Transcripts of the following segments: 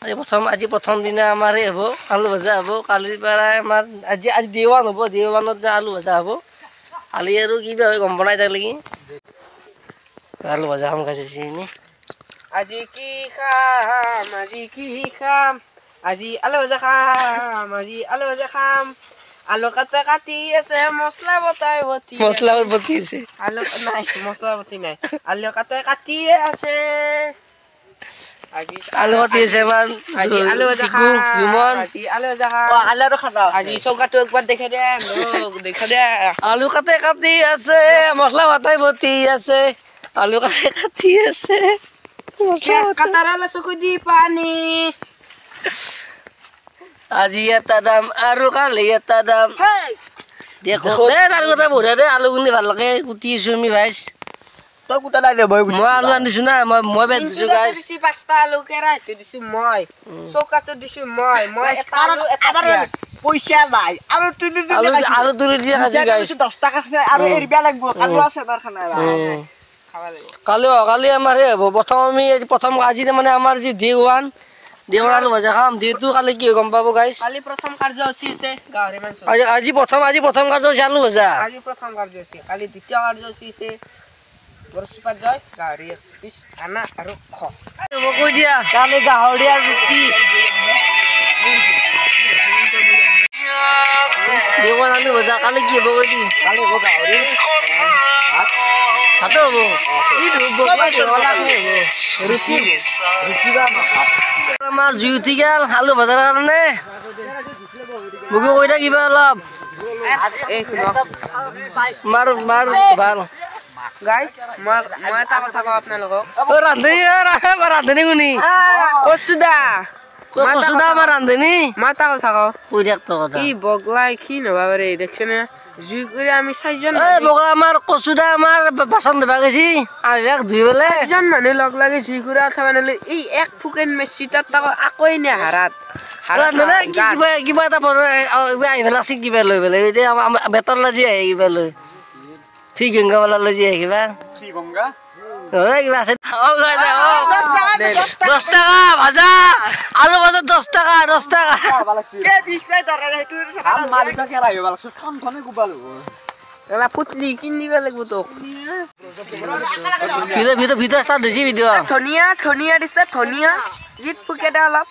আজি প্ৰথম দিনা আমাৰ হ'ব আলু ভাজা হ'ব কালিৰ পৰা আমাৰ আজি দেওবান হ'ব দেওবানত আলু ভাজা হ'ব কালি আৰু কিবা হয় গম বনাই তাক লাগি আলু ভাজা খাম খাইছে আজি কি খাম আজি আলু ভাজা খাম আলু কাটি আছে মছলা বটি আছে আলু নাই মছলা বটি নাই আলু কাটি আছে আলু কাটি আছে মান আজি আলু ভাজা খাম আজি চৌকাটো একবাৰ দেখা দে আলু কাটি আছে মছলা বটি আছে আলু কাটি আছে কাটাৰালে চকু দি পানী আজি এটা দাম আৰু কালি এটা দাম দেখো দে আৰু কথা বঢ়িয়া দে আলু গুনি ভাল লাগে কুটি আছো আমি ভাইছ তই কুটা নাই দে মই আলু আনিছো না মই বেদ দিছো গাইছ দিছি পাঁচটা আলু কেৰাইটো দিছো মই চৌকাটো দিছো মই এটা আলু এটা পইচা নাই আৰু তুলি দিয়া খাইছো গাইছ 10 টাকা আৰু এৰিবা লাগিব কালো আছে বাৰ খানা কালি আমাৰ হ'ব প্ৰথম আজি মানে আমাৰ যি দেওৱান আলু ভাজা খাম দেওটো কালি কি গম পাব গাইছ কালি প্ৰথম কাৰ্যসূচী আছে গাহৰি মাংস আজি প্ৰথম কাৰ্যসূচী আলু ভাজা আজি প্ৰথম কাৰ্যসূচী কালি দ্বিতীয় কাৰ্যসূচী আছে বৰসুপাত যায় গাহৰি পিছ আনা আৰু খ কৈ দিয়া কালি গাহৰি আৰু ৰুটি দেওৱান আলু ভাজা কালি কি হ'ব কৈ দি কালি হ'ব গাহৰি ভাতো হ'ব ৰুটি আমাৰ জুই উঠি গেল আলু ভাজাৰ কাৰণে মোকো কৈ দে কিবা অলপ মাৰ ভাল গাইছ মই এটা কথা কওঁ আপোনালোকক ৰান্ধনি কোনি কচুদা আমাৰ ৰান্ধনি মই এটা কথা কওঁ কৈ দিয়ক তো কথা ই বগলাই ক্ষীণ হবা পাৰে দেখিছেনে জুই কৰি আমি 4জন বগলা আমাৰ কচুদা আমাৰ বাচন দিবা গৈছি আহ ধুই পেলাই 4জন মানুহ লগ লাগি জুই কৰি উঠাব নালে এই এক ফুকেন মেচি তাত আকৌ এনে হাৰাত কিবা এটা আহি পেলাই কিবা লৈ পেলাই এতিয়া বেতন লাজি আহে কিবা লৈ ফি গংগাৱালা লৈ যায় কিবা কিবা আছে 10 টাকা ভাজা আলু ভাজা 10 টাকা পুতলি কিনি দিব লাগিব তোক ভিডিঅ' ষ্টাৰ্ট হৈছে ভিডিঅ' ধনিয়া দিছে ধনিয়া জিত ফুকেটা অলপ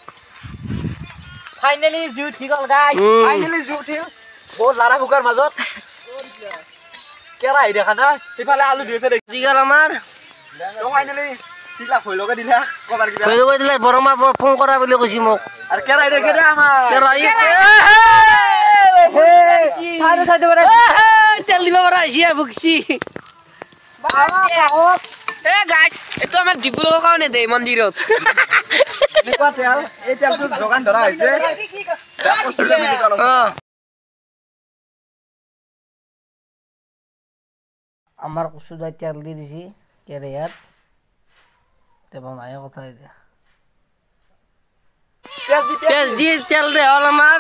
ফাইনেলি জুই উঠি গ'ল গাইছ ফাইনেলি জুই উঠিল বহুত লাৰা ফুকাৰ মাজত কেৰাহী দেখা না ইফালে আলু দি আছে দি গ'ল আমাৰ ফাইনেলি তিলা হৈ লগে দিলা কবাৰ কিবা হৈ গৈ দিলে বৰমা ফোন কৰা বুলি কৈছি মোক আৰু কেৰাহী দেখে দে আমাৰ কেৰাহী আছে চাইডে বৰা তেল দিব পৰা আহিছে ভুকছি গাইছ এইটো আমাৰ ডিব্ৰুগড়ৰ কাৰণে দেই মন্দিৰত এনেকুৱা তেল এই তেলটো যোগান ধৰা হৈছে আমাৰ কচুদাই তেল দি দিছি কেৰাহীত বনাই কথা এতিয়া পেঁয়াজ দি তেল দে হ'ল আমাৰ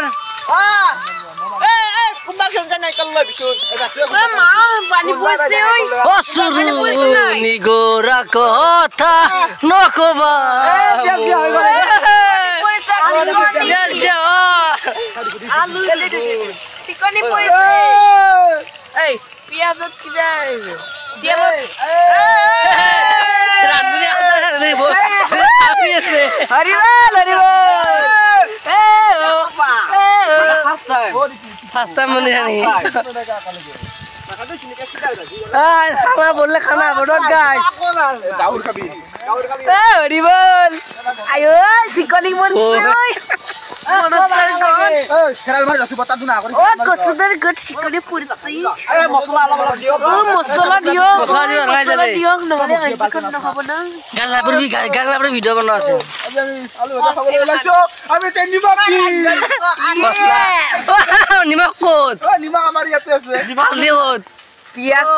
নিগৰা কথা নকবা পিয়াজত কিবা ফাৰ্ষ্ট টাইম মানে খানা বললে খানা বড়ত গাইছ হরিবল আয়ো চিকনি মন কচুদার গট চিকনি পুরিছি মছলা অলপ দিও মছলা দিও নহলে চিকন নহব না গালা ভিডিও বনোৱা আছে আমি নিমখ মছলা নিমখ ক'ত নিমখ আমাৰ ইয়াতে আছে নিমখ দিওত পিয়াজ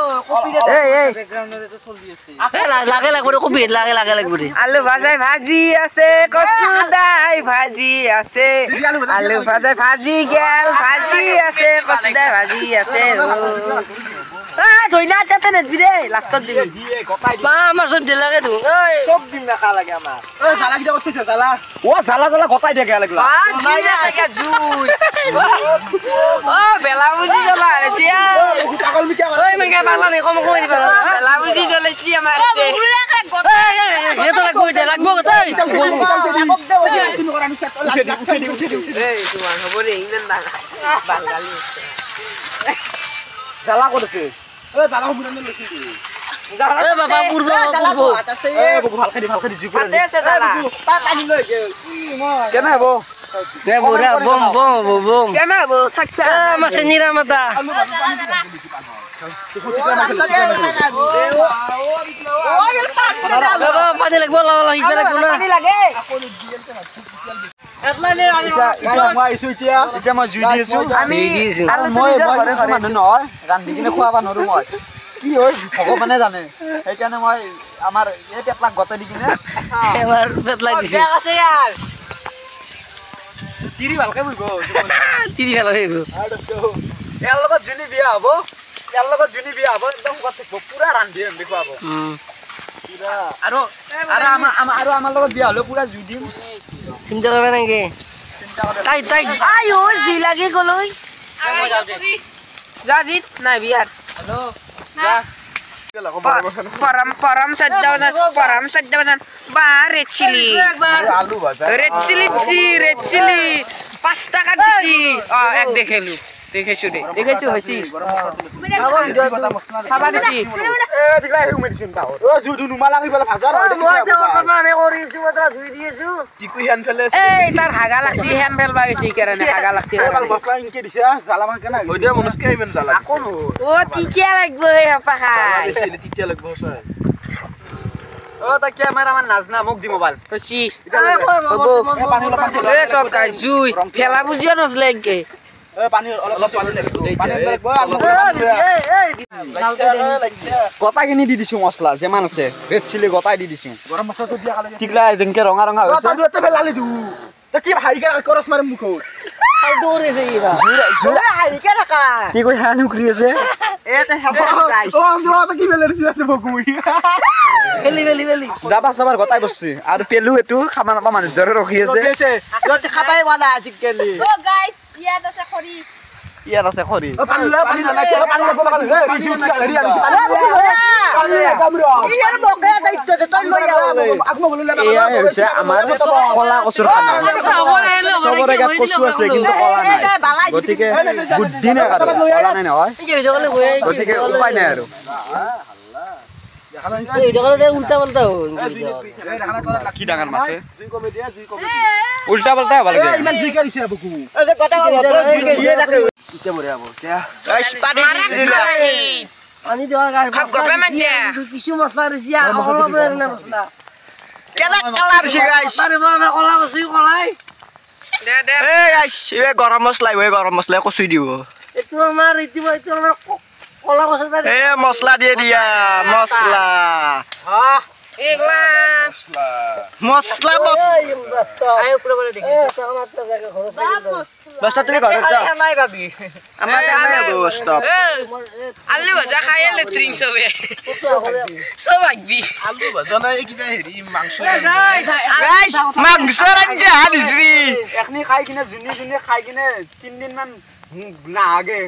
লাগে লাগবে কবি লাগে লাগবে আলু ভাজি আছে কচুদাই ভাজি আছে আলু ভাজি গেল ভাজি আছে কচুদাই ভাজি আছে ধইনা তাতে নেদবি দে লাষ্টত দিবি দিয়ে গটাই বা আমাৰ চব দিলাকে ধুং সব দিন দেখা লাগে আমাৰ ঐ জালা কিটা করছিস জালা ও জালা জালা গটাই দে গেল লাগলা জুই আছে কে জুই ও বেলা বুজি জ্বলা আছে পাগল মিটা ঐ মেকে পাগলা নে কম কমাই দিবা বেলা বুজি জ্বলাইছি আমাৰ এটা লাগবো এটা লাগবো তাই এই তোমার খবর এই ইমান বাঙালি জালা করছে ঐ জালা বুড়ানে লছি এ বাবা পূর্ব পূর্ব এ বকু ভাল খাদি জি করে তাতে আছে জালা পাত আনি লই কেনে হবো এ বুড়া বম বম বম কেন বো থাকতা আমার সেনিরা মাতা বাবা পানি লাগবো লালা হিপে লাগবো না লাগে ইটা মই আইছো ইটা মই জুই দি আছো আমি মই মানুহ নহয় ৰান্ধি কিনে খোৱাবা নৰো মই কি হয় ভগৱানে জানে সেইকাৰণে মই আমাৰ এই পেটলাক গতাই দি কিনে এবাৰ পেট লাগিছে আছে यार তিৰি ভালকে বুইব তিৰি ভাল হৈ গ'ল ইয়াৰ লগত জুনি বিয়া হ'ব একদম কথা পুৰা ৰান্ধি দেখুৱাব আৰু আমাৰ লগত বিয়া হ'লে পুৰা জুই দিম চিন্তা কৰিবা নেকি তাই তাই আয়ো জি লাগে গলই যা জিত নাই বিয়ার পরম সজ্জাবাজান বা রেড চিলি আলু ভাজা রেড চিলি 5 টাকা দিছি এক দেখেছো হইছি খাবা দিছি এ দিলা হেউ মেডিসিন পাও ও জুদু নুমালা কইবলা ভাজা মই তো মানে কৰিছো মত ধুই দিছো টিকু হেন ফেলে এই তার হাগা লাগছি হ্যান ফেলবা গেছি কেরানে হাগা লাগছি কাল মছলা ইনকে দিছে জালা মান কেনা ওই দে মনস্কে ইমান জালা কোন ও টিকিয়া লাগবো হে আপা খাই দিছে টিকিয়া লাগবো স্যার ও তা ক্যামেরাম্যান নাজনা মুখ দি মোবাইল হইছি এ সব গাই জুই ফেলা বুঝিয়া নসলে এনকে এ পানি অলপ পানি লাগবো গটা কিনি দি দিছো মছলা যেমান আছে রেড চিলি গটাই দি দিছো গরম মছলা তো দিয়া কালে ঠিকলা যেনকে ৰঙা ৰঙা হৈছে তাতে এতে ফেলালি দু তা কি হাইকা কৰস মাৰে মুখো খাই দৌৰে যাইবা জোৰা হাইকা থাকা কি কই হানু কৰি আছে এতে হেবা গাইস ও জোৰা তা কি ফেলে দিছে আছে বকুই বেলি যাবা সবার গটাই বসছে আর পেলু এটু খাবা নাপা মানুষ ধরে রখি আছে রতে খাবাই ওয়ালা আজিকালি ও গাইস ইয়াত আছে খৰি ইয়াত আছে খৰি পানি না পানি লাগব হে ৰিসি হেৰি আনিছি পানি কামৰা ইয়াৰ বকে দায়িত্ব দে তই লৈ আকম বলে এয়া হৈছে আমাৰ কলা কচুৰ খানা সবৰে গাত কচু আছে কিন্তু কলা নাই গতিকে বুদ্ধি নাই আৰু কলা নাই নহয় গতিকে উপায় নাই আৰু উল্টা পাল্টা কি ডাঙৰ মাছে উল্টা পাল্টা হ'ব লাগে ইমান জুই কৰিছে বকু এই যে কথা দিয়ে ৰাখে ইতে বৰে হ'ব কে পানী দিয়া গায় খাপ গপে মান দে কিছু মছলা দিছিয়া অলপ না মছলা কেলা কালার ছি গাইস আরে বাবা কলা কচু কলাই দে এ গাইস এ গরম মছলা কচুই দিব এটো আমাৰ কলা কচুৰ পাই এ মছলা দিয়ে দিয়া মছলা ইগলাম মছলা আই উপৰে বলে দেখি বস্তা তুমি ঘৰত যা নাই ভাবি আমাৰ নাই বস্তা আলু ভাজা খাই লেট্ৰিং সবে সব আগবি আলু ভাজা নাই কিবা হেৰি মাংস গাইস মাংস ৰাঞ্জা দিছি এখনি খাই কিনে জুনি খাই কিনে 3 দিন মান না আগে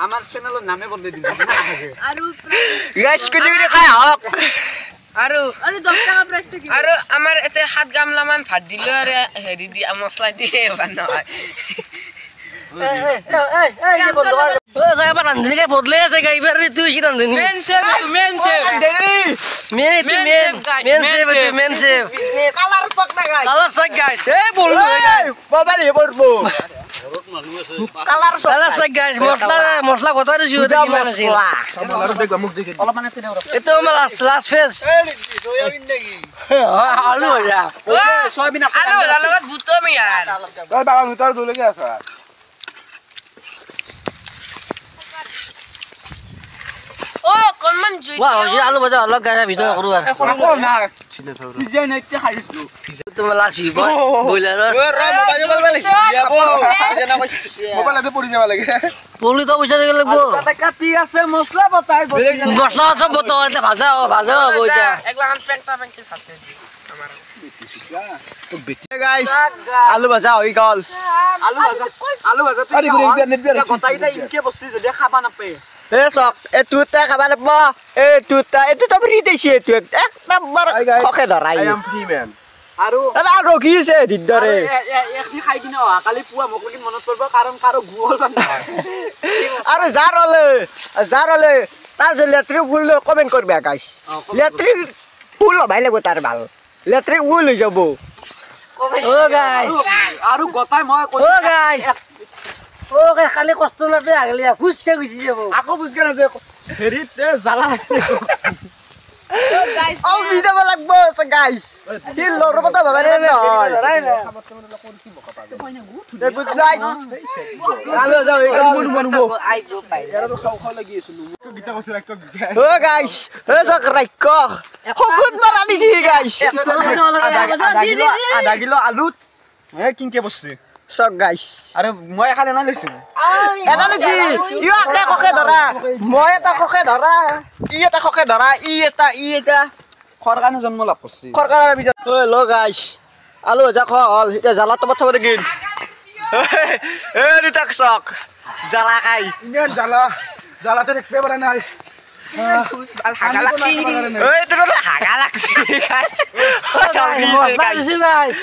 আমার চ্যানেলের নামে বদলে দিন না আগে আৰু গাইস কুলি খাই হক আৰু 10 টাকা প্ৰাইসটা কি আৰু আমাৰ এতে 7 গামলা মান ভাত দিলে আৰু হেৰি দি মছলা দিয়ে বানায় ৰান্ধনীকে বদলাই আছে গাইবাৰ তুই কি ৰান্ধনী মেন সেভ কালাৰ পক না গাইস কালাৰ চাই গাইছ এই বলবো মোবাইল পড়বো কালার চাই গাইছ মছলা কথা দিছো কিমান আছে অলপ মানে তেনে এটো আমাৰ লাষ্ট ফেজ সয়াবিন নেকি আলু ভাজা সয়াবিন আলু ভাজাৰ লগত বুটম ইয়াৰ ওই বাবা ভিতর দুলেকে আছে ও কোনমান জুই ওয়া হইছে আলু ভাজা অলপ গাজা ভিতৰত কৰো আৰু আকো না চিনে থৌ ডিজাইন এতিয়া খাইছিলো তোমাৰ লাষ্ট ভিব বইলাৰৰ মোবাইল পৰি যাব লাগে পলি তো পয়সা দিব লাগবো কাটি আছে মছলা বতাই মছলা সব বতো এটা ভাজা হ'ব এটা একলা আন পেংটা পেংটি ফাটে আমার গাইস আলু ভাজা হৈ গল আলু ভাজা তুই গটাইটা ইনকে বসছি যদি খাবা নাপে এ চক এ তুতে খাবা নাপ এ তুতা এটো তো ফ্রি দেছি এটো এক নাম্বার খকে ধৰাই আই এম ফ্ৰি ম্যান আৰু এটা ৰখিছে দিদৰে একনি খাই কিনে অহা কালি পুৱা মোক লাগি মনত পৰব কাৰণ কাৰো গুল বান্ধা আৰু যাৰ হলে তাৰ যে লেট্ৰিক ফুল কমেন্ট কৰবা গাইস লেট্ৰিক ফুল ভাই লাগব তাৰ ভাল লেট্ৰিক ফুল হৈ যাব ও গাইস আৰু গটাই মই ও গাইস খালি কষ্ট নাতে আগলি ফুসতে গুছি যাব আকৌ বুঝ কেন আছে হেৰিত জালা So guys, ও ভিডিও লাগবো গাইস কি লৰব তো ভাবা নাই গুড নাইট আলো যাও মনু আই গো পাই ও গাইস এ সক রাইক হগুত মারা দিছি গাইস আধা কিলো আলুত এ কিনকে বসছে সক গাইস আরে মই এখানে না লৈছো এটা লৈছি ইও আকে ককে ধৰা মই এটা ককে ধৰা ই এটা ককে ধৰা ই এটা খৰকানে জন্ম লাভ কৰছি খৰকানৰ ভিতৰত ও লো গাইস আলু যা খল এটা জালা তো বছৰ গিন এ দিতাক সক জালা খাই ইমান জ্বালাতে দেখতে পারে নাই হাগা লাগছি ওই তো হাগা লাগছে গাইস গাইস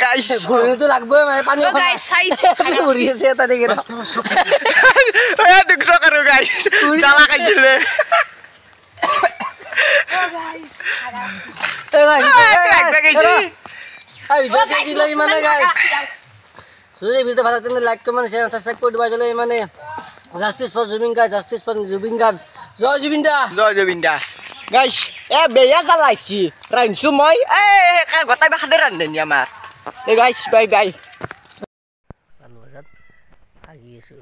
গাইস ঘুরে তো লাগবে মানে পানি so guys, side. ঘুরি আছে এটা দেখে এ দুঃখ করো গাইস জালা খাইছিলে আই ভিডিও দেখি লই মানে গাইস যদি ভিডিও ভালো লাগলে লাইক কমেন্ট শেয়ার সাবস্ক্রাইব করে দিবা চলে মানে জাস্টিস ফর জুবিন গার্ড জয় জুবিন দা গাইস এ বেয়া জালাইছি রাইনছু মই এ গটাই বা খাদে রান্ধনি আমার এ গাইস বাই বাই আলু ভাজা আগি আছো